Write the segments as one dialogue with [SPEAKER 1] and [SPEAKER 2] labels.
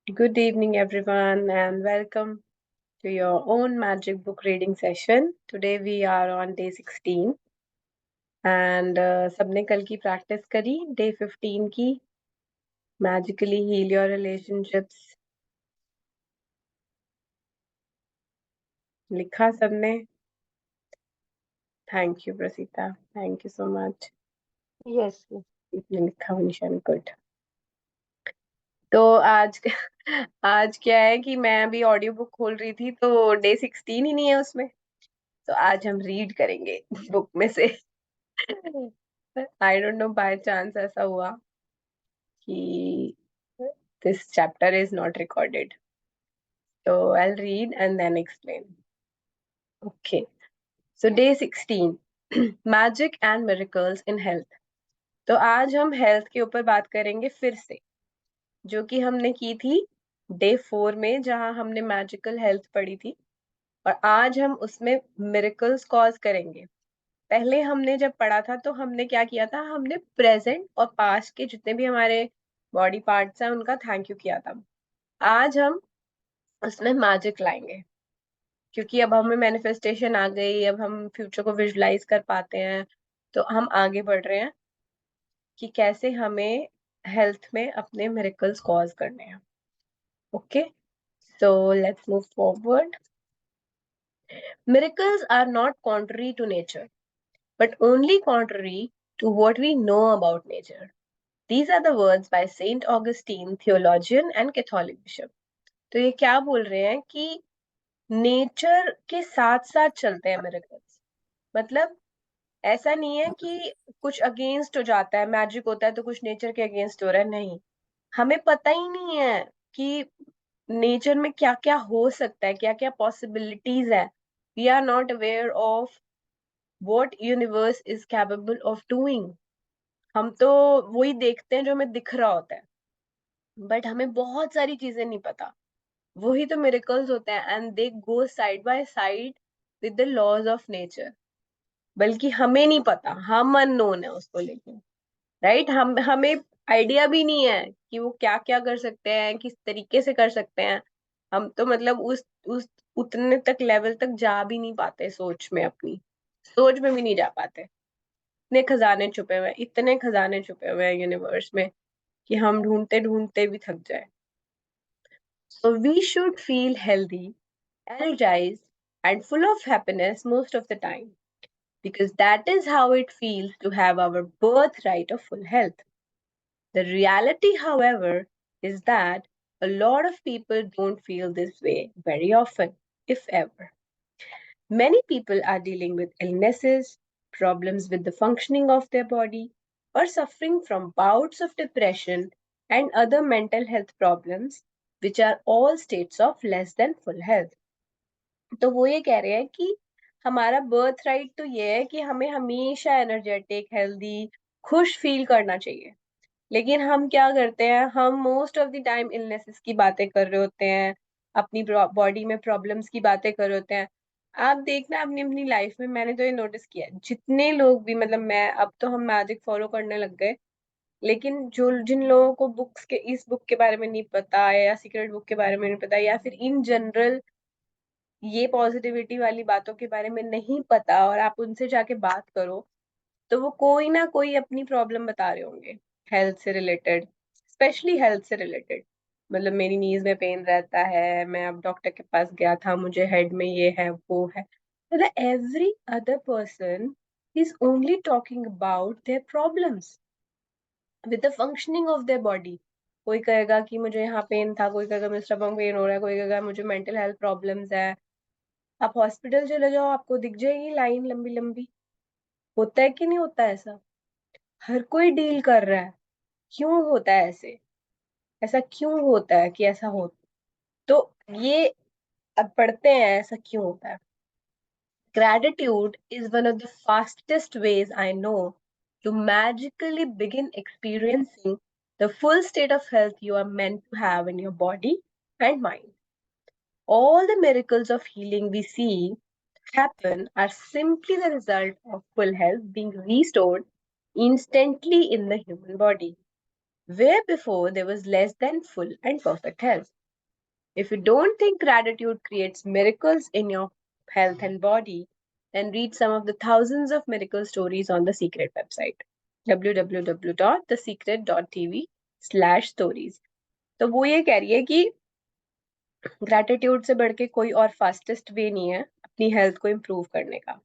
[SPEAKER 1] Good evening, everyone, and welcome to your own magic book reading session. Today we are on day 16 and सबने कल की practice करी day 15 की magically heal your relationships लिखा सबने thank you Praseeta thank you so much
[SPEAKER 2] Yes, yes.
[SPEAKER 1] इतने लिखा निशान गुड तो आज आज क्या है कि मैं अभी ऑडियो बुक खोल रही थी तो डे 16 ही नहीं है उसमें तो आज हम रीड करेंगे बुक में से I don't know by chance ऐसा हुआ कि this chapter is not recorded. So I'll read and then explain. Okay. So day 16 Magic and Miracles in Health. तो आज हम हेल्थ के ऊपर बात करेंगे फिर से जो कि हमने की थी डे 4 में जहां हमने मैजिकल हेल्थ पढ़ी थी और आज हम उसमें मिरेकल्स कॉज करेंगे। पहले हमने जब पढ़ा था तो हमने क्या किया था, हमने प्रेजेंट और पास्ट के जितने भी हमारे बॉडी पार्ट्स हैं उनका थैंक यू किया था। आज हम उसमें मैजिक लाएंगे क्योंकि अब हमें मैनिफेस्टेशन आ गई, अब हम फ्यूचर को विजुलाइज कर पाते हैं। तो हम आगे बढ़ रहे हैं कि कैसे हमें हेल्थ में अपने मिरेकल्स कॉज करने हैं। Okay, so let's move forward. Miracles are not contrary to nature, but only contrary to what we know about nature. These are the words by Saint Augustine, theologian and Catholic bishop. तो ये क्या बोल रहे हैं कि nature के साथ साथ चलते हैं मिरेकल्स। मतलब ऐसा नहीं है कि कुछ अगेंस्ट हो जाता है, मैजिक होता है तो कुछ नेचर के अगेंस्ट हो रहा है, नहीं। हमें पता ही नहीं है कि नेचर में क्या क्या हो सकता है, क्या क्या पॉसिबिलिटीज है। We are not aware of what universe is capable of doing. हम तो वही देखते हैं जो हमें दिख रहा होता है, बट हमें बहुत सारी चीजें नहीं पता। वही तो मिरेकल्स होते हैं and they go side by side with the laws of nature. बल्कि हमें नहीं पता, हम अननोन है उसको लेके, राइट। हमें आइडिया भी नहीं है कि वो क्या क्या कर सकते हैं, किस तरीके से कर सकते हैं। हम तो मतलब उस उतने तक लेवल तक जा भी नहीं पाते, सोच में, अपनी सोच में भी नहीं जा पाते। इतने खजाने छुपे हुए हैं, इतने खजाने छुपे हुए हैं यूनिवर्स में कि हम ढूंढते ढूंढते भी थक जाए। So we should feel healthy, energized and full of happiness most of the time, because that is how it feels to have our birthright of full health. The reality, however, is that a lot of people don't feel this way very often, if ever. Many people are dealing with illnesses, problems with the functioning of their body, or suffering from bouts of depression and other mental health problems, which are all states of less than full health. तो वो ये कह रहे हैं कि हमारा birth right तो ये है कि हमें हमेशा एनर्जेटिक, हेल्दी, खुश फील करना चाहिए। लेकिन हम क्या करते हैं, हम most of the time illnesses की बातें कर रहे होते हैं, अपनी बॉडी में प्रॉब्लम्स की बातें कर रहे होते हैं। आप देखना अपनी अपनी लाइफ में, मैंने तो ये नोटिस किया है, जितने लोग भी, मतलब मैं, अब तो हम मैजिक फॉलो करने लग गए, लेकिन जो जिन लोगों को बुक्स के, इस बुक के बारे में नहीं पता है या सीक्रेट बुक के बारे में नहीं पता या फिर इन जनरल ये पॉजिटिविटी वाली बातों के बारे में नहीं पता, और आप उनसे जाके बात करो तो वो कोई ना कोई अपनी प्रॉब्लम बता रहे होंगे हेल्थ से रिलेटेड, स्पेशली हेल्थ से रिलेटेड। मतलब मेरी नीज में पेन रहता है, मैं अब डॉक्टर के पास गया था, मुझे हेड में ये है वो है। मतलब every other person is only talking about their problems with the functioning of their body. कोई कहेगा कि मुझे यहाँ पेन था, कोई कहेगा मुझे स्टमक पेन हो रहा है, कोई कहेगा मुझे मेंटल हेल्थ प्रॉब्लम्स है। आप हॉस्पिटल चले जाओ, आपको दिख जाएगी लाइन लंबी लंबी। होता है कि नहीं होता है ऐसा? हर कोई डील कर रहा है। क्यों होता है ऐसे? ऐसा क्यों होता है कि ऐसा हो? तो ये अब पढ़ते हैं ऐसा क्यों होता है। Gratitude is one of the fastest ways I know to magically begin experiencing the full state of health you are meant to have in your body and mind. All the miracles of healing we see happen are simply the result of full health being restored instantly in the human body, where before there was less than full and perfect health. If you don't think gratitude creates miracles in your health and body, then read some of the thousands of miracle stories on the Secret website www.thesecret.tv/stories. तो वो ये कह रही है कि gratitude से बढ़ के कोई और फास्टेस्ट वे नहीं है अपनी हेल्थ को इम्प्रूव करने का।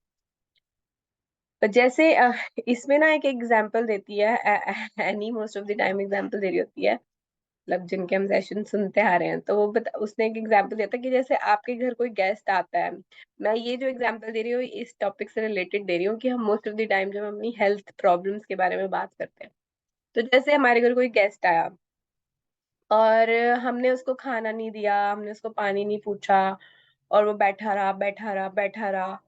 [SPEAKER 1] पर जैसे इसमें ना एक एग्जांपल देती है any most of the time example दे रही होती है, मतलब जिनके हम सेशन सुनते आ रहे हैं, तो उसने एक एग्जांपल दिया था कि जैसे आपके घर कोई गेस्ट आता है। मैं ये जो एग्जांपल दे रही हूँ इस टॉपिक से रिलेटेड दे रही हूँ कि हम मोस्ट ऑफ द टाइम जब हम अपनी हेल्थ प्रॉब्लम्स के बारे में बात करते हैं, तो जैसे हमारे घर कोई गेस्ट आया और हमने उसको खाना नहीं दिया, हमने उसको पानी नहीं पूछा, और वो बैठा रहा बैठा रहा बैठा रहा,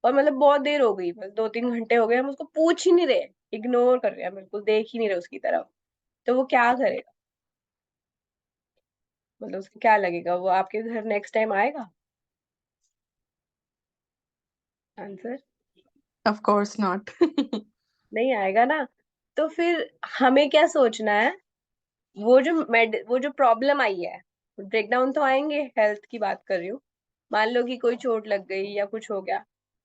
[SPEAKER 1] और मतलब बहुत देर हो गई, मतलब 2-3 घंटे हो गए, हम उसको पूछ ही नहीं रहे, इग्नोर कर रहे हैं, बिल्कुल देख ही नहीं रहे उसकी तरफ, तो वो क्या करेगा? मतलब उसको क्या लगेगा, वो आपके घर नेक्स्ट टाइम आएगा? Answer
[SPEAKER 2] Of course not.
[SPEAKER 1] नहीं आएगा ना। तो फिर हमें क्या सोचना है, वो जो प्रॉब्लम आई है, ब्रेकडाउन तो आएंगे, हेल्थ की बात कर रही हूँ, मान लो कि कोई चोट लग गई या कुछ हो गया,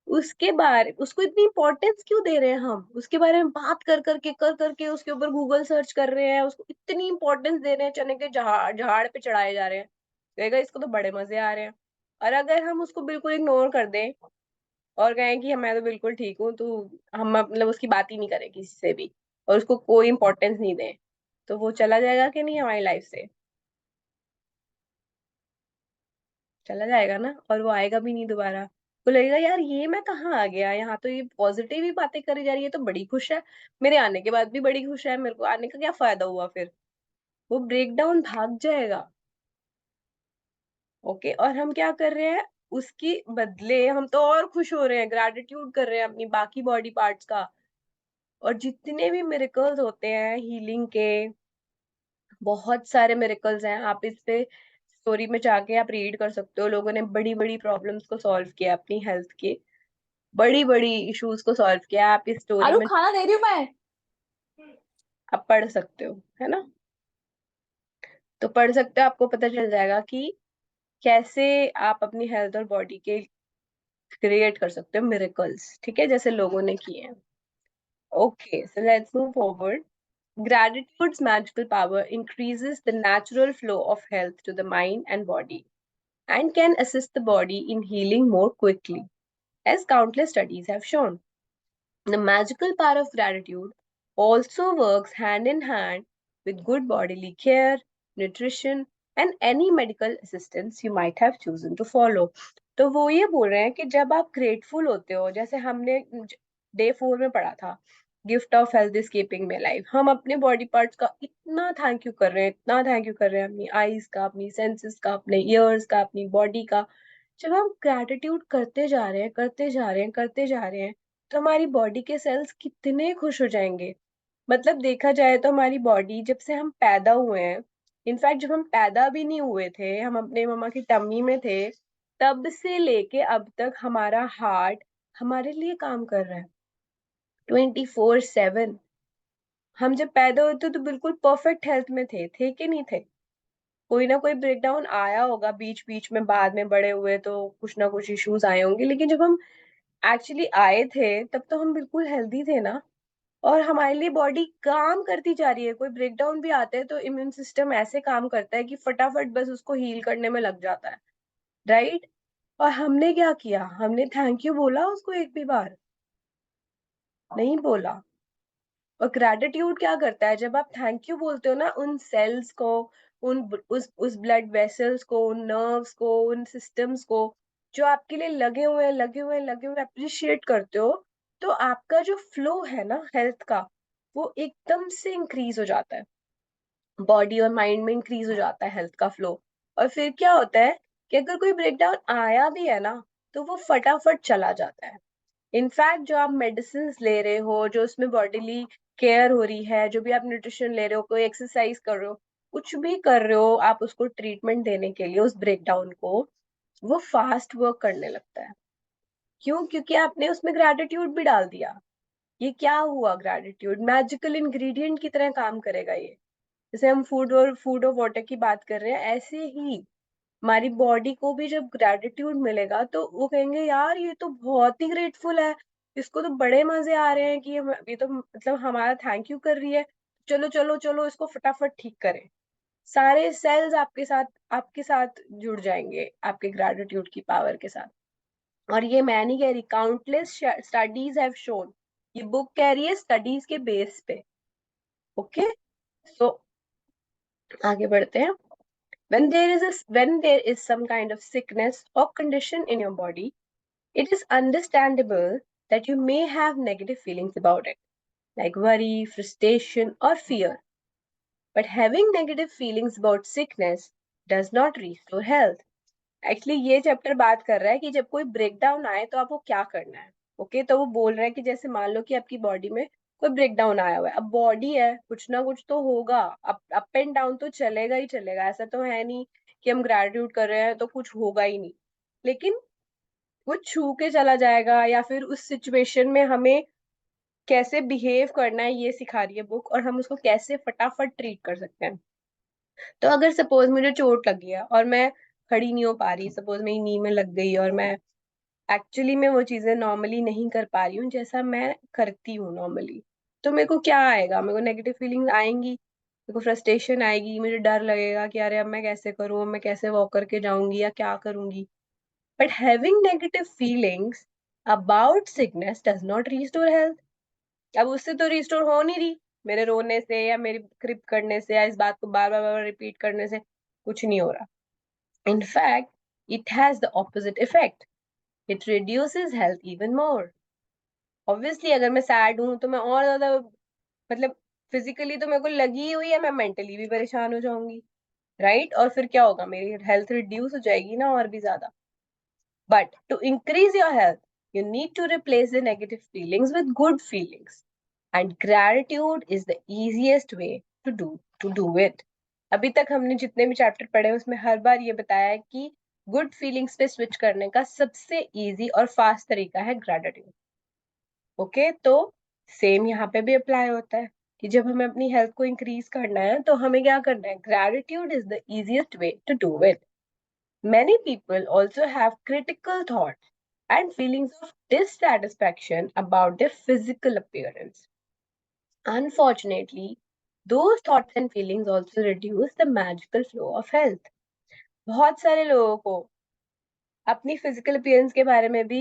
[SPEAKER 1] उसके बारे उसको इतनी इंपॉर्टेंस क्यों दे रहे हैं हम, उसके बारे में बात कर करके उसके ऊपर गूगल सर्च कर रहे हैं, उसको इतनी इंपॉर्टेंस दे रहे हैं, चने के झाड़ झाड़ पे चढ़ाए जा रहे हैं, कहेगा इसको तो बड़े मजे आ रहे हैं। और अगर हम उसको बिल्कुल इग्नोर कर दें और कहें कि मैं तो बिल्कुल ठीक हूँ, तो हम मतलब उसकी बात ही नहीं करें किसी से भी, और उसको कोई इंपॉर्टेंस नहीं दें, तो वो चला जाएगा कि नहीं हमारी लाइफ से? चला जाएगा ना, और वो आएगा भी नहीं दोबारा। तो लगेगा यार ये मैं कहाँ आ गया, यहाँ तो ये पॉजिटिव ही बातें करी जा रही है, तो बड़ी खुश है, मेरे आने के बाद भी बड़ी खुश है, मेरे को आने का क्या फायदा हुआ फिर? वो ब्रेकडाउन भाग जाएगा। ओके, और हम क्या कर रहे हैं, उसकी बदले हम तो और खुश हो रहे हैं, ग्रैटिट्यूड कर रहे हैं अपनी बाकी बॉडी पार्ट्स का। और जितने भी मिरेकल्स होते हैं हीलिंग के, बहुत सारे मिरेकल्स हैं, आप इस पे स्टोरी में जाके आप रीड कर सकते हो, लोगों ने बड़ी बड़ी प्रॉब्लम्स को सॉल्व किया, अपनी हेल्थ के बड़ी बड़ी इश्यूज को सॉल्व किया, आप इस स्टोरी
[SPEAKER 2] आरू
[SPEAKER 1] में
[SPEAKER 2] खाना दे रही हूँ मैं।
[SPEAKER 1] आप पढ़ सकते हो, है ना? तो पढ़ सकते हो, आपको पता चल जाएगा कि कैसे आप अपनी हेल्थ और बॉडी के क्रिएट कर सकते हो मिरेकल्स, ठीक है, जैसे लोगों ने किए हैं। Okay, so let's move forward. Gratitude's magical power increases the natural flow of health to the mind and body and can assist the body in healing more quickly, as countless studies have shown. The magical power of gratitude also works hand in hand with good bodily care, nutrition, and any medical assistance you might have chosen to follow. तो वो ये बोल रहे हैं कि जब आप grateful होते हो, जैसे हमने डे 4 में पढ़ा था, gift of health is keeping may life, हम अपने बॉडी पार्ट्स का इतना थैंक यू कर रहे हैं, इतना थैंक यू कर रहे हैं, अपनी आईज का, अपनी सेंसेस का, अपने ईयर्स का, अपनी बॉडी का। जब हम ग्रेटिट्यूड करते जा रहे हैं करते जा रहे हैं करते जा रहे हैं, तो हमारी बॉडी के सेल्स कितने खुश हो जाएंगे। मतलब देखा जाए तो हमारी बॉडी जब से हम पैदा हुए हैं, इनफैक्ट जब हम पैदा भी नहीं हुए थे, हम अपने मम्मा की टम्मी में थे, तब से लेके अब तक हमारा हार्ट हमारे लिए काम कर रहा है 24/7। हम जब पैदा हुए थे तो बिल्कुल परफेक्ट हेल्थ में थे कि नहीं थे? कोई ना कोई ब्रेकडाउन आया होगा बीच बीच में, बाद में बड़े हुए तो कुछ ना कुछ इश्यूज आए होंगे, लेकिन जब हम एक्चुअली आए थे तब तो हम बिल्कुल हेल्दी थे ना। और हमारे लिए बॉडी काम करती जा रही है, कोई ब्रेकडाउन भी आता है तो इम्यून सिस्टम ऐसे काम करता है कि फटाफट बस उसको हील करने में लग जाता है, राइट? और हमने क्या किया, हमने थैंक यू बोला उसको एक भी बार? नहीं बोला। और ग्रैटिट्यूड क्या करता है, जब आप थैंक यू बोलते हो ना, उन सेल्स को, उस ब्लड वेसल्स को, उन नर्व्स को, उन सिस्टम्स को जो आपके लिए लगे हुए अप्रिशिएट करते हो, तो आपका जो फ्लो है ना हेल्थ का, वो एकदम से इंक्रीज हो जाता है, बॉडी और माइंड में इंक्रीज हो जाता है हेल्थ का फ्लो। और फिर क्या होता है कि अगर कोई ब्रेकडाउन आया भी है ना, तो वो फटाफट चला जाता है। इनफैक्ट जो आप मेडिसिन ले रहे हो, जो उसमें बॉडीली केयर हो रही है, जो भी आप न्यूट्रिशन ले रहे हो, कोई एक्सरसाइज कर रहे हो, कुछ भी कर रहे हो, आप उसको ट्रीटमेंट देने के लिए उस ब्रेकडाउन को, वो फास्ट वर्क करने लगता है। क्यों? क्योंकि आपने उसमें ग्रैटिट्यूड भी डाल दिया। ये क्या हुआ, ग्रैटिट्यूड मैजिकल इंग्रेडिएंट की तरह काम करेगा ये। जैसे हम फूड और वाटर की बात कर रहे हैं, ऐसे ही हमारी बॉडी को भी जब ग्रेटिट्यूड मिलेगा तो वो कहेंगे यार ये तो बहुत ही ग्रेटफुल है, इसको तो बड़े मजे आ रहे हैं कि ये तो मतलब हमारा थैंक यू कर रही है, चलो चलो चलो इसको फटाफट ठीक करें। सारे सेल्स आपके साथ जुड़ जाएंगे आपके ग्रेटिट्यूड की पावर के साथ। और ये मैं नहीं कह रही, काउंटलेस स्टडीज हैव शोन, ये बुक कह रही है स्टडीज के बेस पे। ओके, सो आगे बढ़ते हैं। When there is some kind of sickness or condition in your body, it is understandable that you may have negative feelings about it, like worry, frustration, or fear. But having negative feelings about sickness does not restore health. Actually ये chapter बात कर रहा है कि जब कोई breakdown आए तो आपको क्या करना है। ओके, तो वो बोल रहा है कि जैसे मान लो कि आपकी बॉडी में कोई ब्रेकडाउन आया हुआ है, अब बॉडी है, कुछ ना कुछ तो होगा, अप एंड डाउन तो चलेगा ही चलेगा, ऐसा तो है नहीं कि हम ग्रेटिट्यूड कर रहे हैं तो कुछ होगा ही नहीं। लेकिन वो छू के चला जाएगा, या फिर उस सिचुएशन में हमें कैसे बिहेव करना है ये सिखा रही है बुक, और हम उसको कैसे फटाफट ट्रीट कर सकते हैं। तो अगर सपोज मुझे चोट लगी है और मैं खड़ी नहीं हो पा रही, सपोज मेरी नी में लग गई और मैं एक्चुअली में वो चीजें नॉर्मली नहीं कर पा रही हूँ जैसा मैं करती हूँ नॉर्मली, तो मेरे को क्या आएगा, मेरे को नेगेटिव फीलिंग्स आएंगी, मेरे को फ्रस्ट्रेशन आएगी, मुझे डर लगेगा कि अरे अब मैं कैसे करूँ, अब मैं कैसे वॉक करके जाऊंगी या क्या करूंगी। But having negative feelings about sickness does not restore health. अब उससे तो रिस्टोर हो नहीं रही, मेरे रोने से या मेरी क्रिप करने से या इस बात को बार बार बार रिपीट करने से कुछ नहीं हो रहा। In fact, it has the opposite effect. It reduces health even more. Obviously, अगर मैं सैड हूं तो मैं और ज्यादा, मतलब फिजिकली तो मेरे को लगी हुई है, मैं मेंटली भी परेशान हो जाऊंगी, राइट? और फिर क्या होगा, मेरी हेल्थ रिड्यूस हो जाएगी ना और भी ज्यादा। But to increase your health, you need to replace the negative feelings with good feelings. And gratitude is the easiest way to do it. अभी तक हमने जितने भी चैप्टर पढ़े उसमें हर बार ये बताया है कि गुड फीलिंग्स पे स्विच करने का सबसे इजी और फास्ट तरीका है ग्रेटिट्यूड। ओके, तो सेम यहाँ पे भी अप्लाई होता है कि जब हमें अपनी हेल्थ को इंक्रीज करना है तो हमें क्या करना है, gratitude is the easiest way to do it. Many people also have critical thoughts and feelings of dissatisfaction about their physical appearance. Unfortunately, those thoughts and feelings also reduce the magical flow of health. बहुत सारे लोगों को अपनी physical appearance के बारे में भी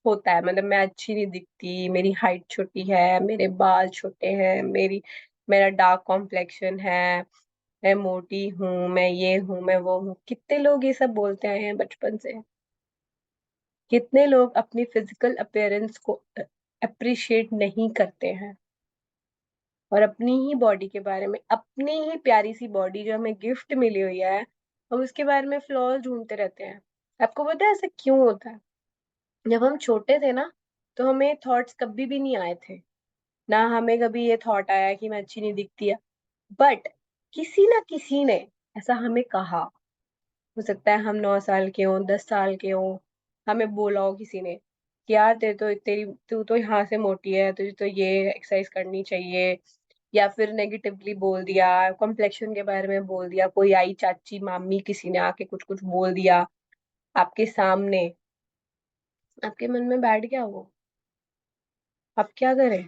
[SPEAKER 1] होता है, मतलब मैं अच्छी नहीं दिखती, मेरी हाइट छोटी है, मेरे बाल छोटे हैं, मेरा डार्क कॉम्प्लेक्शन है, मैं मोटी हूँ, मैं ये हूँ, मैं वो हूँ। कितने लोग ये सब बोलते आए हैं बचपन से। कितने लोग अपनी फिजिकल अपीयरेंस को अप्रिशिएट नहीं करते हैं, और अपनी ही बॉडी के बारे में, अपनी ही प्यारी सी बॉडी जो हमें गिफ्ट मिली हुई है, हम उसके बारे में फ्लॉज ढूंढते रहते हैं। आपको पता है ऐसा क्यों होता है? जब हम छोटे थे ना, तो हमें थॉट्स कभी भी नहीं आए थे, ना हमें कभी ये थॉट आया कि मैं अच्छी नहीं दिखती है। बट किसी ना किसी ने ऐसा हमें कहा, हो सकता है हम 9 साल के हों, 10 साल के हों, हमें बोला हो किसी ने कि यार तेरी तू तो यहाँ से मोटी है, तुझे तो ये एक्सरसाइज करनी चाहिए। या फिर नेगेटिवली बोल दिया, कॉम्प्लेक्शन के बारे में बोल दिया, कोई आई चाची मामी किसी ने आके कुछ कुछ बोल दिया आपके सामने, आपके मन में बैठ गया वो। अब क्या करें,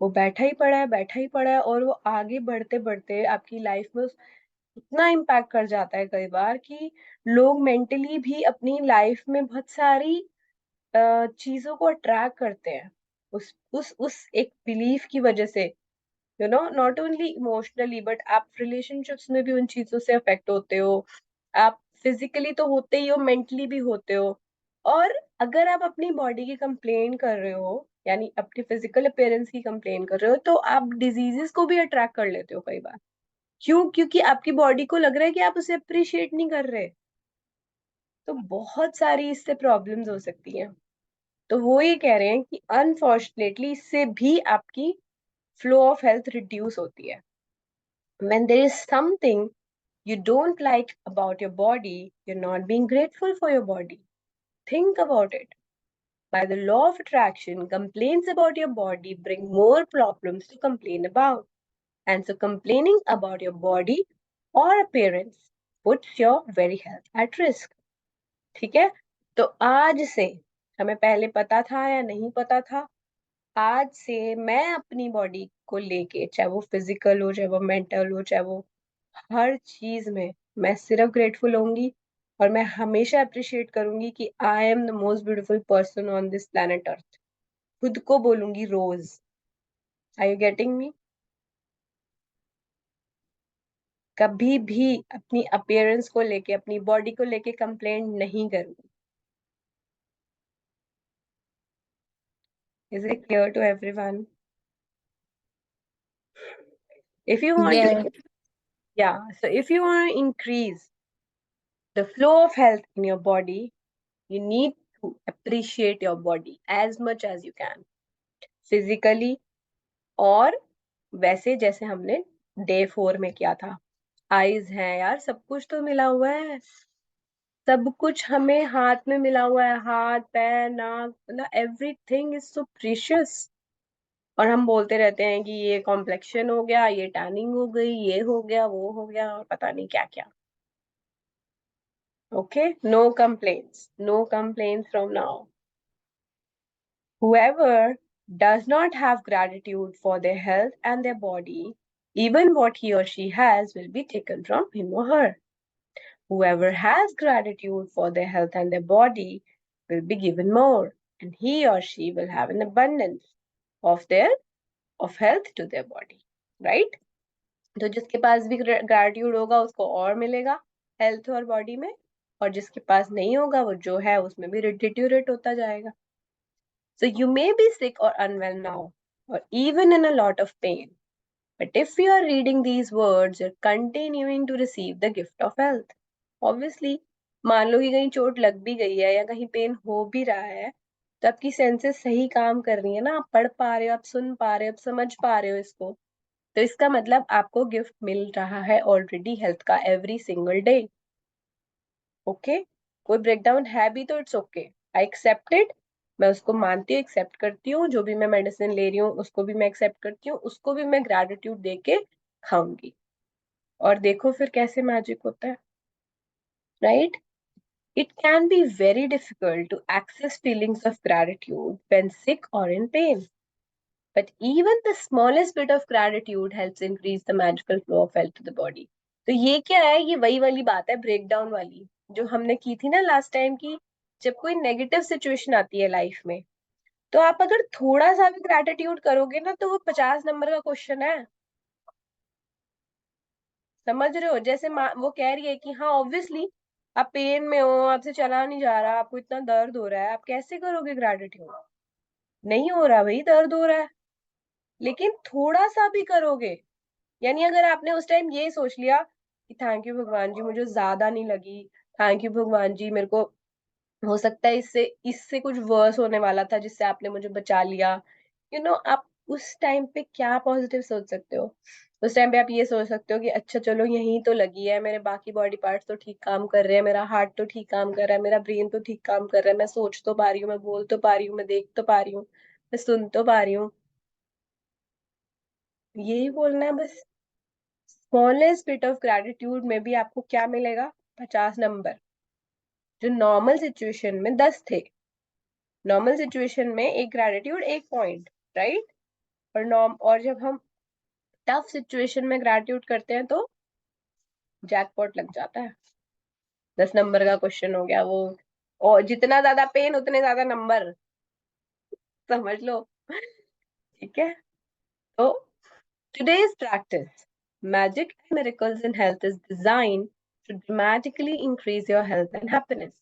[SPEAKER 1] वो बैठा ही पड़ा है, बैठा ही पड़ा है, और वो आगे बढ़ते बढ़ते आपकी लाइफ में इतना इम्पैक्ट कर जाता है कई बार कि लोग मेंटली भी अपनी लाइफ में बहुत सारी चीजों को अट्रैक्ट करते हैं उस एक बिलीफ की वजह से। नॉट ओनली इमोशनली, बट आप रिलेशनशिप्स में भी उन चीजों से अफेक्ट होते हो। आप फिजिकली तो होते ही हो, मेंटली भी होते हो। और अगर आप अपनी बॉडी की कंप्लेन कर रहे हो, यानी अपनी फिजिकल अपीयरेंस की कंप्लेन कर रहे हो, तो आप डिजीजेस को भी अट्रैक्ट कर लेते हो कई बार। क्यों? क्योंकि आपकी बॉडी को लग रहा है कि आप उसे अप्रिशिएट नहीं कर रहे। तो बहुत सारी इससे प्रॉब्लम्स हो सकती हैं। तो वो ये कह रहे हैं कि अनफॉर्चुनेटली इससे भी आपकी फ्लो ऑफ हेल्थ रिड्यूस होती है। When there is something you don't like about your body, you're not being grateful for your body. Think about it. By the law of attraction, complaints about your body bring more problems to complain about. And so complaining about your body or appearance puts your very health at risk. ठीक है, तो आज से, हमें पहले पता था या नहीं पता था, आज से मैं अपनी बॉडी को लेके, चाहे वो फिजिकल हो, चाहे वो मेंटल हो, चाहे वो हर चीज में, मैं सिर्फ ग्रेटफुल होंगी और मैं हमेशा अप्रिशिएट करूंगी कि I am the most beautiful person on this planet Earth. खुद को बोलूंगी रोज। Are you getting me? कभी भी अपनी अपीयरेंस को लेके, अपनी बॉडी को लेके कंप्लेंट नहीं करूंगी। Is it clear to everyone? If you want
[SPEAKER 2] Yeah.
[SPEAKER 1] to, yeah, so if you want to increase the flow of health in your body, you need to appreciate your body as much as you can, physically, और वैसे जैसे हमने day 4 में किया था। Eyes हैं यार, सब कुछ तो मिला हुआ है, सब कुछ हमें हाथ में मिला हुआ है, हाथ पैर नाक, मतलब एवरीथिंग इज सो प्रीशियस। और हम बोलते रहते हैं कि ये कॉम्प्लेक्शन हो गया, ये टैनिंग हो गई, ये हो गया, वो हो गया, और पता नहीं क्या क्या। Okay, no complaints. No complaints from now. Whoever does not have gratitude for their health and their body, even what he or she has will be taken from him or her. Whoever has gratitude for their health and their body will be given more, and he or she will have an abundance of health to their body. Right? तो जिसके पास भी gratitude होगा उसको और मिलेगा health और body में, और जिसके पास नहीं होगा वो जो है उसमें भी डिट्यूरेट होता जाएगा. So you may be sick or unwell now, or even in a lot of pain. But if you are reading these words, you're continuing to receive the gift of health. Obviously, मान लो कि कहीं चोट लग भी गई है या कहीं पेन हो भी रहा है, तो आपकी सेंसेस सही काम कर रही है ना, आप पढ़ पा रहे हो, आप सुन पा रहे हो, आप समझ पा रहे हो इसको, तो इसका मतलब आपको गिफ्ट मिल रहा है ऑलरेडी हेल्थ का एवरी सिंगल डे. ओके, कोई ब्रेकडाउन है भी तो it's okay, I accept it. मैं उसको मानती हूँ, एक्सेप्ट करती हूँ, जो भी मैं मेडिसिन ले रही हूँ उसको भी मैं एक्सेप्ट करती हूँ, उसको भी मैं ग्रेटिट्यूड दे के खाऊंगी. और देखो फिर कैसे मैजिक होता है. Right? It can be very difficult to access feelings of gratitude when sick or in pain. But even the smallest bit of gratitude helps increase the magical flow of health to the body. तो ये क्या है? ये वही वाली बात है breakdown वाली, जो हमने की थी ना लास्ट टाइम की. जब कोई नेगेटिव सिचुएशन आती है लाइफ में, तो आप अगर थोड़ा सा भी ग्रैटिट्यूड करोगे ना, तो वो 50 नंबर का क्वेश्चन है. समझ रहे हो? जैसे वो कह रही है कि हाँ ऑब्वियसली आप पेन में हो, आपसे चला नहीं जा रहा, आपको इतना दर्द हो रहा है, आप कैसे करोगे ग्रैटिट्यूड? नहीं हो रहा भाई, दर्द हो रहा है, लेकिन थोड़ा सा भी करोगे. यानी अगर आपने उस टाइम ये सोच लिया कि थैंक यू भगवान जी, मुझे ज्यादा नहीं लगी, थैंक यू भगवान जी, मेरे को हो सकता है इससे इससे कुछ वर्स होने वाला था जिससे आपने मुझे बचा लिया. आप उस टाइम पे क्या पॉजिटिव सोच सकते हो? उस टाइम पे आप ये सोच सकते हो कि अच्छा चलो यहीं तो लगी है, मेरे बाकी बॉडी पार्ट्स तो ठीक काम कर रहे हैं, मेरा हार्ट तो ठीक काम कर रहा है, मेरा ब्रेन तो ठीक काम कर रहा है, मैं सोच तो पा रही हूँ, मैं बोल तो पा रही हूँ, मैं देख तो पा रही हूँ, मैं सुन तो पा रही हूँ. यही बोलना है बस. स्मॉलेस्ट बिट ऑफ ग्रेटिट्यूड में भी आपको क्या मिलेगा? 50 नंबर. जो नॉर्मल सिचुएशन में 10 थे. नॉर्मल सिचुएशन में एक ग्रेटिट्यूड 1 पॉइंट. राइट? और जब हम टफ सिचुएशन में ग्रेटिट्यूड करते हैं तो जैकपॉट लग जाता है. 10 नंबर का क्वेश्चन हो गया वो. और जितना ज्यादा पेन उतने ज्यादा नंबर. समझ लो. ठीक है, तो today's practice, Magic and Miracles in Health, is designed to dramatically increase your health and happiness.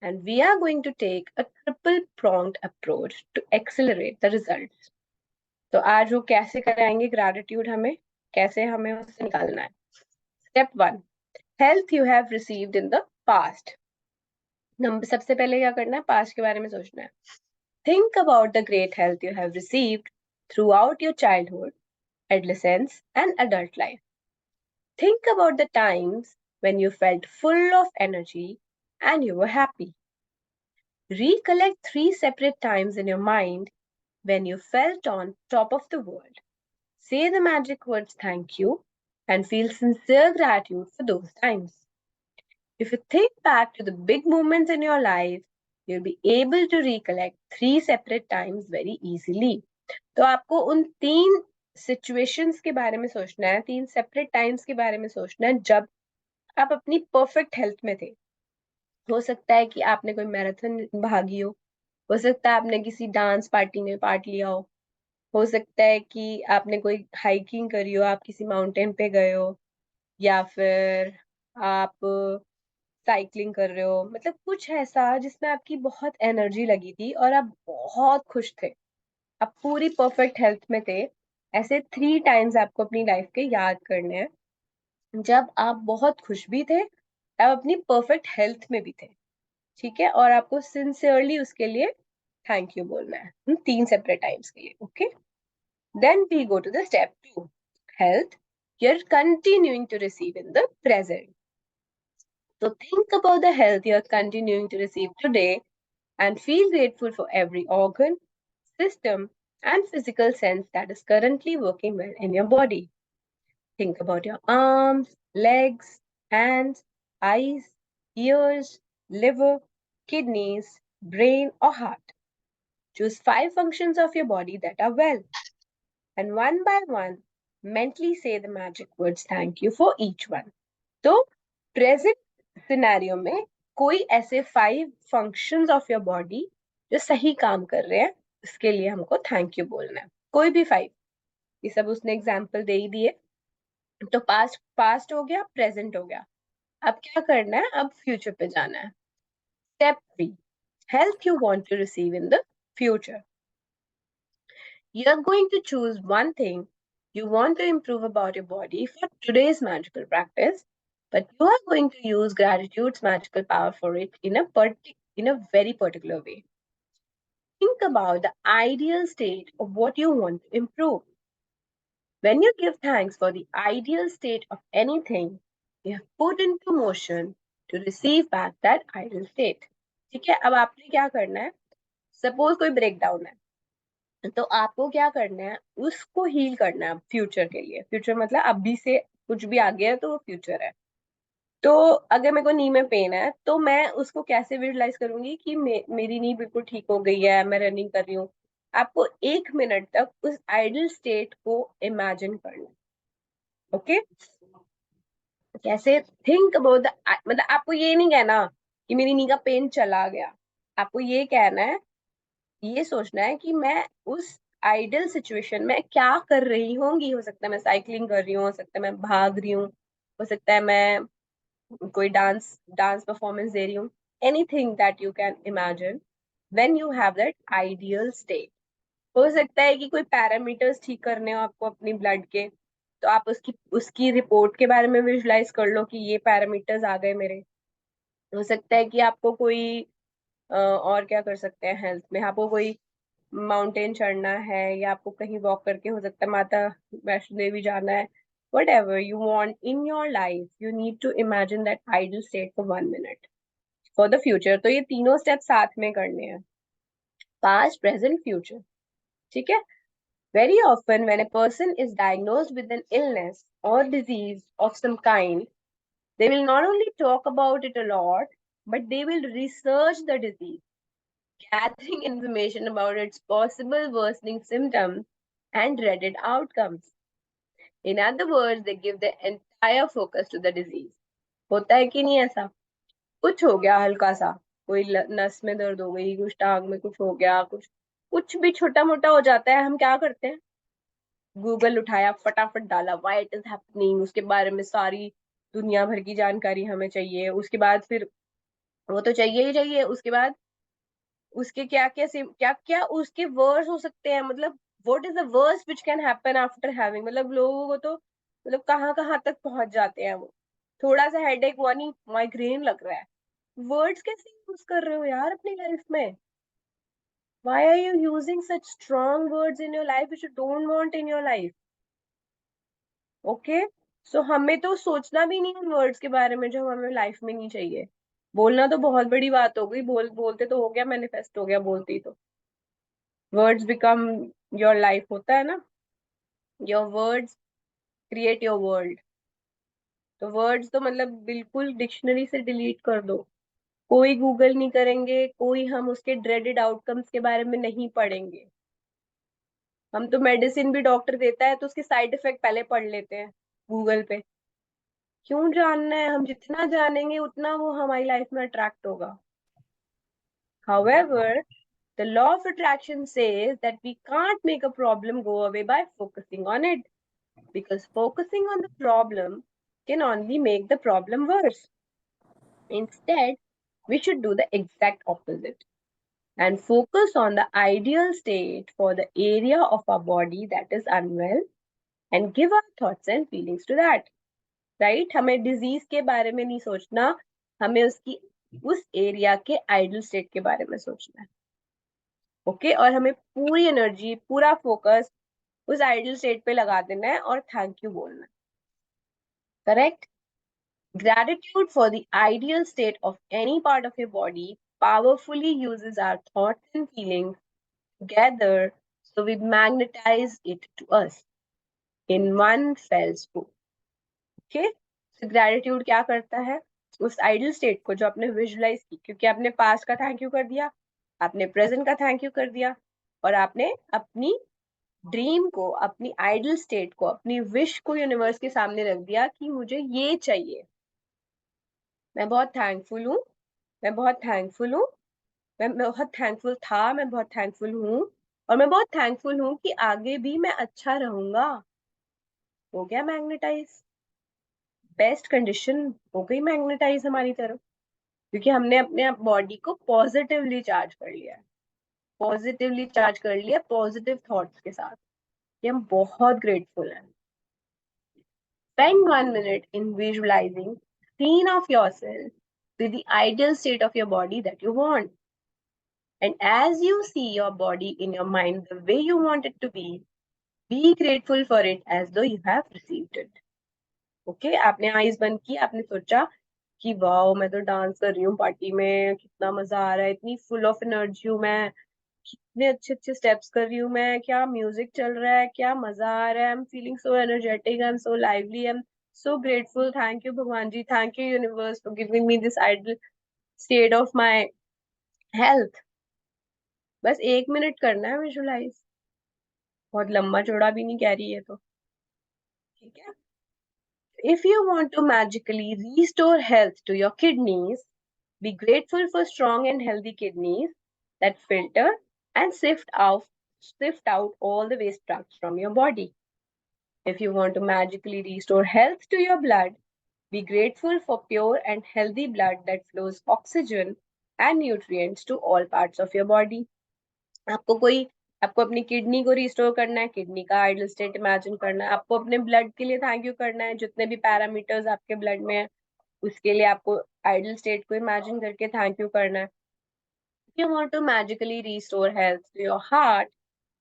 [SPEAKER 1] And we are going to take a triple pronged approach to accelerate the results. तो आज वो कैसे कराएंगे gratitude, हमें कैसे हमें उससे निकालना है. Step 1, health you have received in the past. Number सबसे पहले क्या करना है? पास्ट के बारे में सोचना है. Think about the great health you have received throughout your childhood, adolescence, and adult life. Think about the times when you felt full of energy and you were happy. Recollect 3 separate times in your mind when you felt on top of the world. Say the magic words thank you and feel sincere gratitude for those times. If you think back to the big moments in your life, you'll be able to recollect 3 separate times very easily. तो आपको उन 3 situations के बारे में सोचना है, 3 separate times के बारे में सोचना है जब आप अपनी परफेक्ट हेल्थ में थे। हो सकता है कि आपने कोई मैराथन भागी हो सकता है आपने किसी डांस पार्टी में पार्ट लिया हो सकता है कि आपने कोई हाइकिंग करी हो, आप किसी माउंटेन पे गए हो, या फिर आप साइक्लिंग कर रहे हो, मतलब कुछ ऐसा जिसमें आपकी बहुत एनर्जी लगी थी और आप बहुत खुश थे, आप पूरी परफेक्ट हेल्थ में थे। ऐसे 3 टाइम्स आपको अपनी लाइफ के याद करने हैं जब आप बहुत खुश भी थे, आप अपनी परफेक्ट हेल्थ में भी थे, ठीक है, और आपको सिंसियरली उसके लिए थैंक यू बोलना है 3 सेपरेट टाइम्स के लिए। Okay, then we go to the step 2, health you're continuing to receive in the present. So think about the health you're continuing to receive today and feel grateful for every organ, system, and physical sense that is currently working well in your body. Think about your arms, legs, hands, eyes, ears, liver, kidneys, brain, or heart. Choose 5 functions of your body that are well, and one by one, mentally say the magic words thank you for each one. तो present scenario में कोई ऐसे 5 functions of your body जो सही काम कर रहे हैं, इसके लिए हमको थैंक यू बोलना है, कोई भी 5। ये सब उसने एग्जाम्पल दे ही दिए। तो पास्ट पास्ट हो गया, प्रेजेंट हो गया, अब क्या करना है, अब फ्यूचर पे जाना है। Step 3, health you want to receive in the future. You are going to choose one thing you want to improve about your body for today's magical practice, but you are going to use gratitude's magical power for it in a very particular way. Think about the ideal state of what you want to improve. When you give thanks for the ideal state of anything, you have put into motion to receive back that ideal state. ठीक है, अब आपने क्या करना है, suppose कोई breakdown है, तो आपको क्या करना है, उसको हील करना है फ्यूचर के लिए। फ्यूचर मतलब अभी से कुछ भी आ गया है तो वो फ्यूचर है। तो अगर मेरे को नी में पेन है तो मैं उसको कैसे विजुलाइज करूंगी कि मेरी नी बिल्कुल ठीक हो गई है, मैं रनिंग कर रही हूँ। आपको 1 मिनट तक उस आइडल स्टेट को इमेजिन करना। ओके, कैसे, थिंक अबाउट द, मतलब आपको ये नहीं कहना कि मेरी नी का पेन चला गया, आपको ये कहना है, ये सोचना है कि मैं उस आइडल सिचुएशन में क्या कर रही होंगी। हो सकता है मैं साइकिलिंग कर रही हूँ, हो सकता है मैं भाग रही हूँ, हो सकता है मैं कोई डांस डांस परफॉर्मेंस दे रही हूँ। Anything that you can imagine when you have that ideal state. हो सकता है कि कोई पैरामीटर्स ठीक करने हो आपको अपनी ब्लड के, तो आप उसकी उसकी रिपोर्ट के बारे में विजुलाइज कर लो कि ये पैरामीटर्स आ गए मेरे। हो सकता है कि आपको कोई और क्या कर सकते हैं हेल्थ में, आपको कोई माउंटेन चढ़ना है, या आपको कहीं वॉक करके, हो सकता है माता वैष्णो देवी जाना है। Whatever you want in your life, you need to imagine that ideal state for 1 minute for the future. तो ये तीनों स्टेप साथ में करने हैं, पास्ट प्रेजेंट फ्यूचर, ठीक है। Very often when a person is diagnosed with an illness और disease of some kind, they will not only talk about it a lot, but they will research the disease, gathering information about its possible worsening symptoms and dreaded outcomes. In other words, they give the entire focus to the disease. होता है कि नहीं ऐसा, कुछ हो गया हल्का सा, कोई नस में दर्द हो गई, कुछ टांग में कुछ हो गया, कुछ कुछ भी छोटा मोटा हो जाता है, हम क्या करते हैं, गूगल उठाया, फटाफट डाला व्हाई इट इज हैपनिंग, उसके बारे में सारी दुनिया भर की जानकारी हमें चाहिए। उसके बाद फिर वो तो चाहिए ही चाहिए, उसके बाद उसके क्या क्या क्या क्या उसके वर्स हो सकते हैं, मतलब what is the worst which can happen after having, मतलब लोगों को तो मतलब कहाँ कहाँ तक पहुंच जाते हैं वो। थोड़ा सा हेडेक हुआ, नहीं माइग्रेन लग रहा है। वर्ड्स कैसे यूज कर रहे हो यार अपनी लाइफ में? Why are you using such strong words in your life which you don't want in your life? Okay, so हमें तो सोचना भी नहीं उन वर्ड्स के बारे में जो हमें लाइफ में नहीं चाहिए। बोलना तो बहुत बड़ी बात हो गई, बोलते तो हो गया, मैनिफेस्ट हो गया बोलती तो। वर्ड्स बिकम योर लाइफ होता है ना, your words create your world. तो वर्ड्स तो मतलब बिल्कुल डिक्शनरी से डिलीट कर दो, कोई गूगल नहीं करेंगे, कोई हम उसके ड्रेडेड आउटकम्स के बारे में नहीं पढ़ेंगे। हम तो मेडिसिन भी डॉक्टर देता है तो उसके साइड इफेक्ट पहले पढ़ लेते हैं गूगल पे। क्यों जानना है? हम जितना जानेंगे उतना वो हमारी लाइफ में अट्रैक्ट होगा। However, the law of attraction says that we can't make a problem go away by focusing on it, because focusing on the problem can only make the problem worse. Instead, we should do the exact opposite and focus on the ideal state for the area of our body that is unwell and give our thoughts and feelings to that. Right? हमें disease के बारे में नहीं सोचना, हमें उसकी उस area के आइडल स्टेट के बारे में सोचना है। ओके, और हमें पूरी एनर्जी, पूरा फोकस उस आइडल स्टेट पे लगा देना है और थैंक यू बोलना है। Correct? Gratitude for the ideal state of any part of your body powerfully uses our thoughts and feelings together, so we magnetize it to us in one fell swoop. Okay? So gratitude क्या करता है? उस idle state को जो आपने visualise की, क्योंकि आपने पास्ट का थैंक यू कर दिया, आपने प्रेजेंट का थैंक यू कर दिया, और आपने अपनी ड्रीम को, अपनी आइडल स्टेट को, अपनी विश को यूनिवर्स के सामने रख दिया कि मुझे ये चाहिए। मैं बहुत थैंकफुल हूँ, मैं बहुत थैंकफुल हूँ, मैं बहुत थैंकफुल था, मैं बहुत थैंकफुल हूँ, और मैं बहुत थैंकफुल हूँ कि आगे भी मैं अच्छा रहूंगा। हो गया मैग्नेटाइज, बेस्ट कंडीशन हो गई मैग्नेटाइज हमारी तरफ, क्योंकि हमने अपने बॉडी को पॉजिटिवली चार्ज कर लिया है, पॉजिटिवली चार्ज कर लिया पॉजिटिव थॉट्स के साथ। ये हम बहुत ग्रेटफुल हैं। Spend 1 minute in visualizing the scene of yourself with the ideal state of your body that you want. And as you see your body in your mind the way you want it to be grateful for it as though you have received it. Okay? आपने eyes बंद की, आपने सोचा कि wow मैं तो dance कर रही हूँ पार्टी में, कितना मजा आ रहा है, इतनी फुल ऑफ एनर्जी हूँ मैं, कितने अच्छे अच्छे स्टेप्स कर रही हूँ मैं, क्या म्यूजिक चल रहा है, क्या मजा आ रहा है, I am feeling so energetic, I am so lively, I am so grateful, thank you भगवान जी, thank you universe for giving me this ideal state of my health. बस 1 मिनट करना है विजुलाइज, बहुत लंबा चौड़ा भी नहीं कह रही है तो, ठीक है? If you want to magically restore health to your kidneys, be grateful for strong and healthy kidneys that filter and sift out all the waste products from your body. If you want to magically restore health to your blood, be grateful for pure and healthy blood that flows oxygen and nutrients to all parts of your body. आपको अपनी kidney को restore करना है, kidney का idle state imagine करना है, आपको अपने ब्लड के लिए थैंक यू करना है, जितने भी पैरामीटर्स आपके ब्लड में है उसके लिए आपको आइडल स्टेट को इमेजिन करके थैंक यू करना है। If you want to magically restore health to your heart,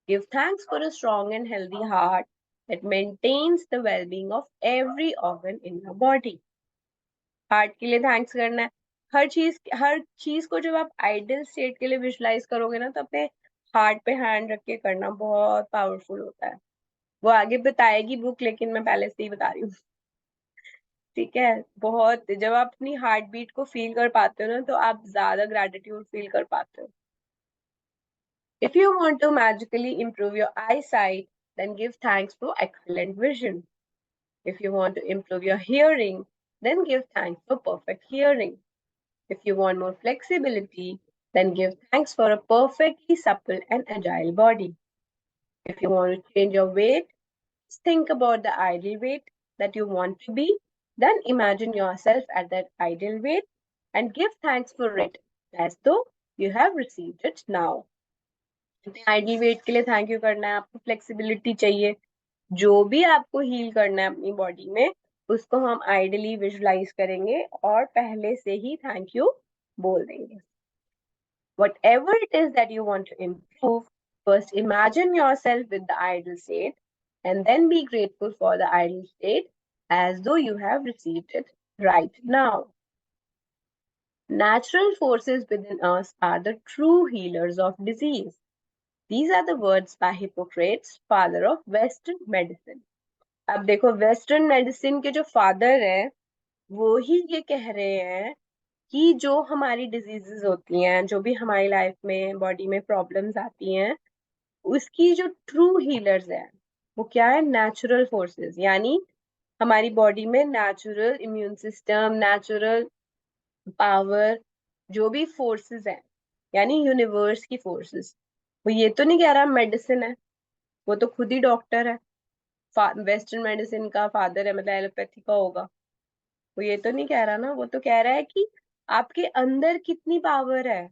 [SPEAKER 1] give thanks for a strong and healthy heart that maintains the well-being of every organ in your body. Heart के लिए thanks करना है। हर चीज को जब आप आइडल स्टेट के लिए विजुलाइज करोगे ना, तो अपने हार्ट पे हैंड रख के करना बहुत पावरफुल होता है। वो आगे बताएगी बुक, लेकिन मैं पहले से ही बता रही हूँ। ठीक है? बहुत, जब आप अपनी हार्ट बीट को फील कर पाते हो ना, तो आप ज्यादा ग्रेटिट्यूड फील कर पाते हो। If you want to magically improve your eyesight, then give thanks for excellent vision. If you want to improve your hearing, then give thanks for perfect hearing. If you want more flexibility, then give thanks for a perfectly supple and agile body. If you want to change your weight, just think about the ideal weight that you want to be, then imagine yourself at that ideal weight and give thanks for it as though you have received it now. Ideal weight के लिए thank you करना है, आपको flexibility चाहिए, जो भी आपको heal करना है अपनी बॉडी में, उसको हम आइडियली विजुलाइज करेंगे और पहले से ही थैंक यू बोल देंगे। Whatever it is that you want to improve, first imagine yourself with the ideal state and then be grateful for the ideal state as though you have received it right now. Natural forces within us are the true healers of disease. These are the words by Hippocrates, father of Western medicine. अब देखो, western medicine के जो father है वो ही ये कह रहे हैं कि जो हमारी डिजीजेस होती हैं, जो भी हमारी लाइफ में बॉडी में प्रॉब्लम्स आती हैं, उसकी जो ट्रू हीलर्स हैं वो क्या है? नेचुरल फोर्सेस, यानी हमारी बॉडी में natural immune system, natural power, जो भी फोर्सेस हैं, यानी यूनिवर्स की फोर्सेस। वो ये तो नहीं कह रहा मेडिसिन है, वो तो खुद ही डॉक्टर है, वेस्टर्न मेडिसिन का फादर है, मतलब एलोपैथी का होगा। वो ये तो नहीं कह रहा ना, वो तो कह रहा है कि आपके अंदर कितनी पावर है,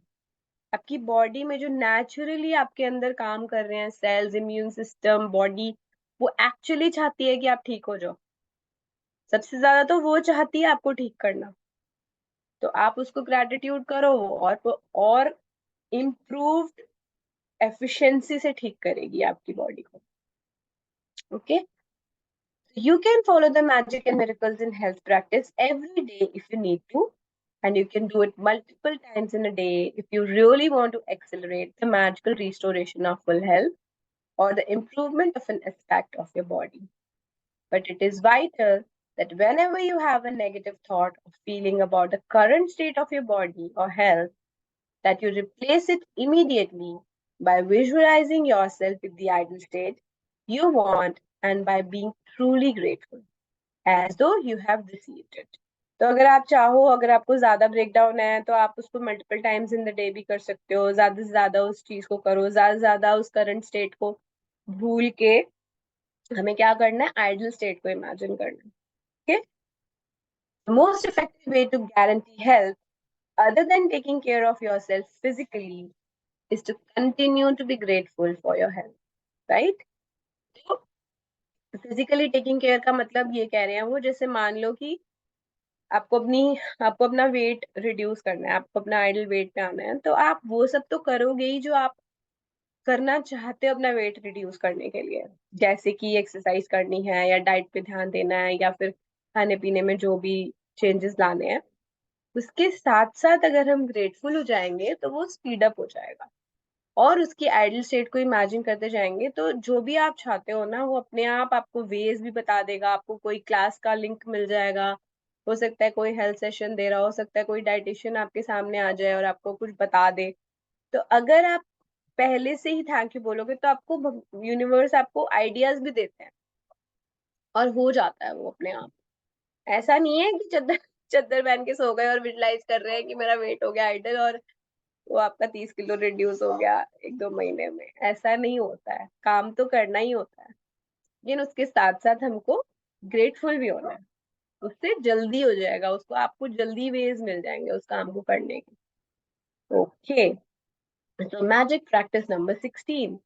[SPEAKER 1] आपकी बॉडी में जो नेचुरली आपके अंदर काम कर रहे हैं सेल्स, इम्यून सिस्टम, बॉडी, वो एक्चुअली चाहती है कि आप ठीक हो जाओ। सबसे ज्यादा तो वो चाहती है आपको ठीक करना। तो आप उसको ग्रेटिट्यूड करो, वो और इम्प्रूव्ड एफिशिएंसी से ठीक करेगी आपकी बॉडी को। Okay, you can follow the magic and miracles in health practice every day if you need to, and you can do it multiple times in a day if you really want to accelerate the magical restoration of full health or the improvement of an aspect of your body. But it is vital that whenever you have a negative thought or feeling about the current state of your body or health, that you replace it immediately by visualizing yourself with the ideal state you want and by being truly grateful as though you have received it. तो अगर आप चाहो, अगर आपको ज्यादा breakdown है तो आप उसको multiple times in the day भी कर सकते हो, ज्यादा से ज्यादा उस चीज को करो, ज्यादा से ज्यादा उस करंट स्टेट को भूल के हमें क्या करना है? आइडल स्टेट को इमेजिन करना है। Okay, most effective way to guarantee health other than taking care of yourself physically is to continue to be grateful for your health, right? तो फिजिकली टेकिंग केयर का मतलब ये कह रहे हैं वो, जैसे मान लो कि आपको अपनी आपको अपना वेट रिड्यूस करना है, आपको अपना आइडल वेट पे आना है, तो आप वो सब तो करोगे ही जो आप करना चाहते हो अपना वेट रिड्यूस करने के लिए, जैसे कि एक्सरसाइज करनी है या डाइट पे ध्यान देना है या फिर खाने पीने में जो भी चेंजेस लाने हैं। उसके साथ साथ अगर हम ग्रेटफुल हो जाएंगे तो वो स्पीड अप हो जाएगा, और उसकी आइडल स्टेट को इमेजिन करते जाएंगे तो जो भी आप चाहते हो ना, वो अपने आप आपको वेज भी बता देगा, आपको कोई क्लास का लिंक मिल जाएगा, हो सकता है कोई हेल्थ सेशन दे रहा हो सकता है कोई डाइटिशियन आपके सामने आ जाए और आपको कुछ बता दे। तो अगर आप पहले से ही थैंक यू बोलोगे तो आपको यूनिवर्स आपको आइडियाज भी देते हैं और हो जाता है वो अपने आप। ऐसा नहीं है कि चद्दर चद्दर पहन के सो गए और विजुलाइज कर रहे हैं कि मेरा वेट हो गया आइडल और वो आपका 30 किलो रिड्यूस हो गया 1-2 महीने में। ऐसा नहीं होता है, काम तो करना ही होता है, लेकिन उसके साथ साथ हमको ग्रेटफुल भी होना है। उससे जल्दी हो जाएगा, उसको आपको जल्दी वेज मिल जाएंगे उस काम को करने के। Okay, so magic practice number 16,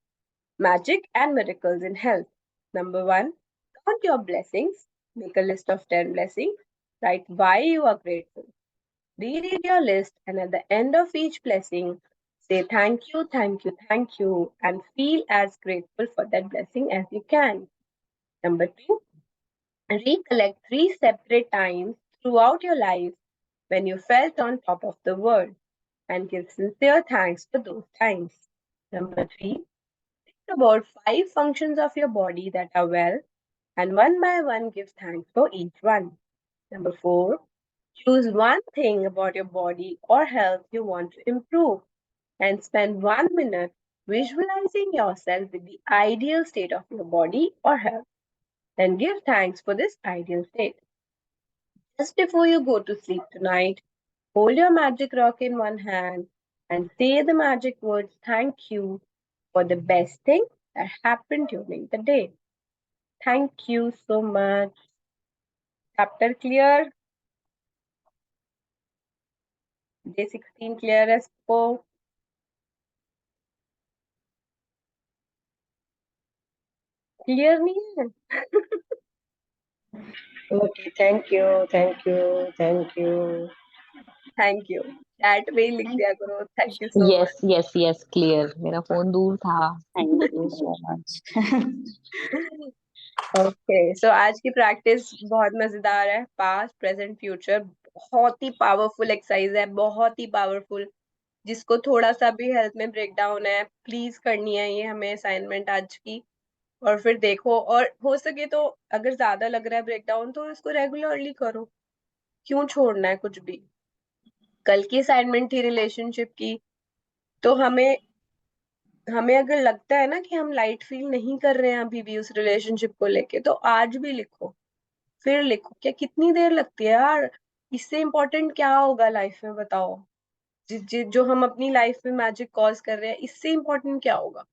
[SPEAKER 1] magic and miracles in health. Number 1, count your blessings, make a list of 10 blessings, write why you are grateful. Reread your list, and at the end of each blessing, say thank you, thank you, thank you, and feel as grateful for that blessing as you can. Number 2, recollect 3 separate times throughout your life when you felt on top of the world and give sincere thanks for those times. Number 3, think about 5 functions of your body that are well, and one by one give thanks for each one. Number 4, choose one thing about your body or health you want to improve and spend 1 minute visualizing yourself with the ideal state of your body or health. Then give thanks for this ideal state. Just before you go to sleep tonight, hold your magic rock in one hand and say the magic words thank you for the best thing that happened during the day. Thank you so much. Chapter clear? Day 16 clear है सबको? Clear नहीं है? Okay, thank you, thank you, thank you, thank you. Chat में ही लिख दिया करो thank you so
[SPEAKER 3] yes yes yes clear, मेरा फोन दूर था।
[SPEAKER 2] Thank you so much.
[SPEAKER 1] Much. Okay, so आज की प्रैक्टिस बहुत मजेदार है, पास्ट प्रेजेंट फ्यूचर, बहुत ही पावरफुल एक्सरसाइज है, बहुत ही पावरफुल। जिसको थोड़ा सा भी हेल्थ में ब्रेकडाउन है प्लीज करनी है ये हमें असाइनमेंट आज की। और फिर देखो, और हो सके तो अगर ज्यादा लग रहा है ब्रेकडाउन तो इसको रेगुलरली करो, क्यों छोड़ना है कुछ भी? कल की असाइनमेंट थी रिलेशनशिप की, तो हमें हमें अगर लगता है ना कि हम लाइट फील नहीं कर रहे हैं अभी भी उस रिलेशनशिप को लेके, तो आज भी लिखो, फिर लिखो। क्या कितनी देर लगती है यार? इससे इम्पोर्टेंट क्या होगा लाइफ में, बताओ? जो हम अपनी लाइफ में मैजिक कॉज कर रहे हैं, इससे इम्पोर्टेंट क्या होगा?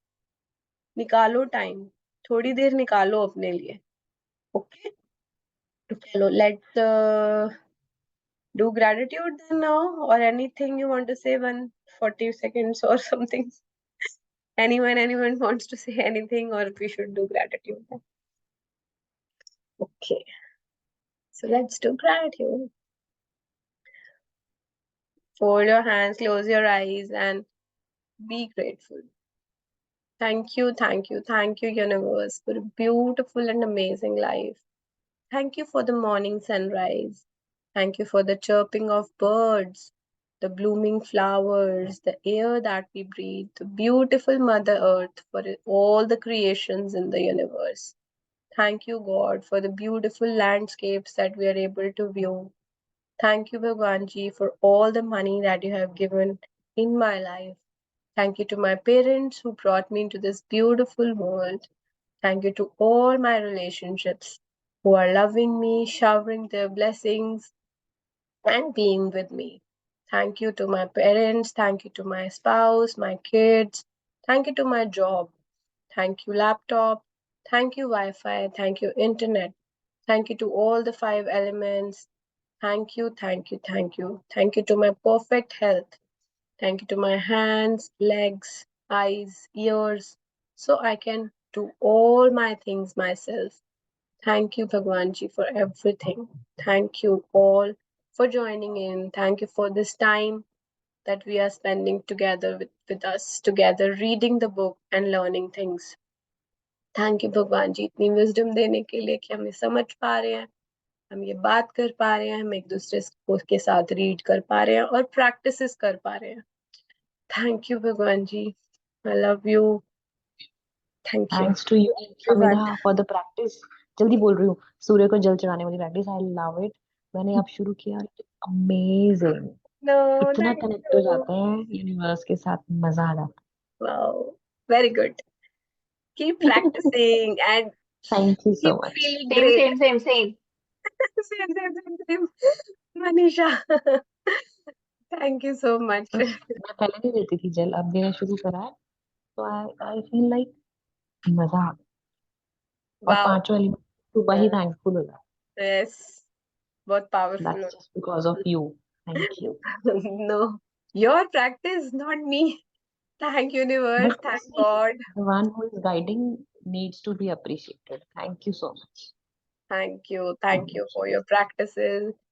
[SPEAKER 1] निकालो टाइम, थोड़ी देर निकालो अपने लिए। ओके, तो चलो, let's do gratitude then now, or anything you want to say, 140 seconds or something. Anyone wants to say anything, or we should do gratitude then? Okay, so let's do gratitude. Fold your hands, close your eyes, and be grateful. Thank you, thank you, thank you, universe, for a beautiful and amazing life. Thank you for the morning sunrise. Thank you for the chirping of birds, the blooming flowers, the air that we breathe, the beautiful Mother Earth, for all the creations in the universe. Thank you, God, for the beautiful landscapes that we are able to view. Thank you, Bhagwanji, for all the money that you have given in my life. Thank you to my parents who brought me into this beautiful world. Thank you to all my relationships who are loving me, showering their blessings, and being with me. Thank you to my parents. Thank you to my spouse, my kids. Thank you to my job. Thank you, laptop. Thank you, Wi Fi. Thank you, internet. Thank you to all the five elements. Thank you, thank you, thank you. Thank you to my perfect health. Thank you to my hands, legs, eyes, ears, so I can do all my things myself. Thank you, Bhagwanji, for everything. Thank you all for joining in. Thank you for this time that we are spending together with us, together reading the book and learning things. Thank you भगवान जी, इतनी wisdom देने के लिए कि हम ये समझ पा रहे हैं, हम ये बात कर पा रहे हैं, हम एक दूसरे के साथ रीड कर पा रहे हैं और प्रैक्टिसेस कर पा रहे हैं. थैंक यू भगवान जी. I love you. Thank you.
[SPEAKER 3] Thanks to you Amina for the practice. जल्दी बोल रही हूँ. सूर्य को जल चढ़ाने वाली प्रैक्टिस, आई लव इट. मैंने अब शुरू किया. अमेजिंग.
[SPEAKER 1] नो,
[SPEAKER 3] इतना
[SPEAKER 1] थैंक
[SPEAKER 3] कनेक्ट हो
[SPEAKER 1] यू.
[SPEAKER 3] जाते हैं यूनिवर्स के साथ, मजा आ जाता
[SPEAKER 1] wow, very good. Keep practicing and
[SPEAKER 3] thank you so
[SPEAKER 1] keep
[SPEAKER 3] much.
[SPEAKER 1] feeling
[SPEAKER 2] Same,
[SPEAKER 1] great.
[SPEAKER 2] same, same, same.
[SPEAKER 1] Same. Manisha. Thank you so much.
[SPEAKER 3] मैं पहले नहीं देती थी जल, अब देना शुरू करा है, तो आई आई फील लाइक मजा आ गया. और
[SPEAKER 1] Wow.
[SPEAKER 3] पांचों एलिमेंट सुबह ही थैंकफुल हो जाए.
[SPEAKER 1] Yes. बहुत powerful.
[SPEAKER 3] That's just because of you. Thank you.
[SPEAKER 1] No. Your practice, not me. Thank universe.
[SPEAKER 3] But
[SPEAKER 1] Thank
[SPEAKER 3] see,
[SPEAKER 1] God.
[SPEAKER 3] The one who is guiding needs to be appreciated. Thank you so much.
[SPEAKER 1] Thank you. Thank you for your practices.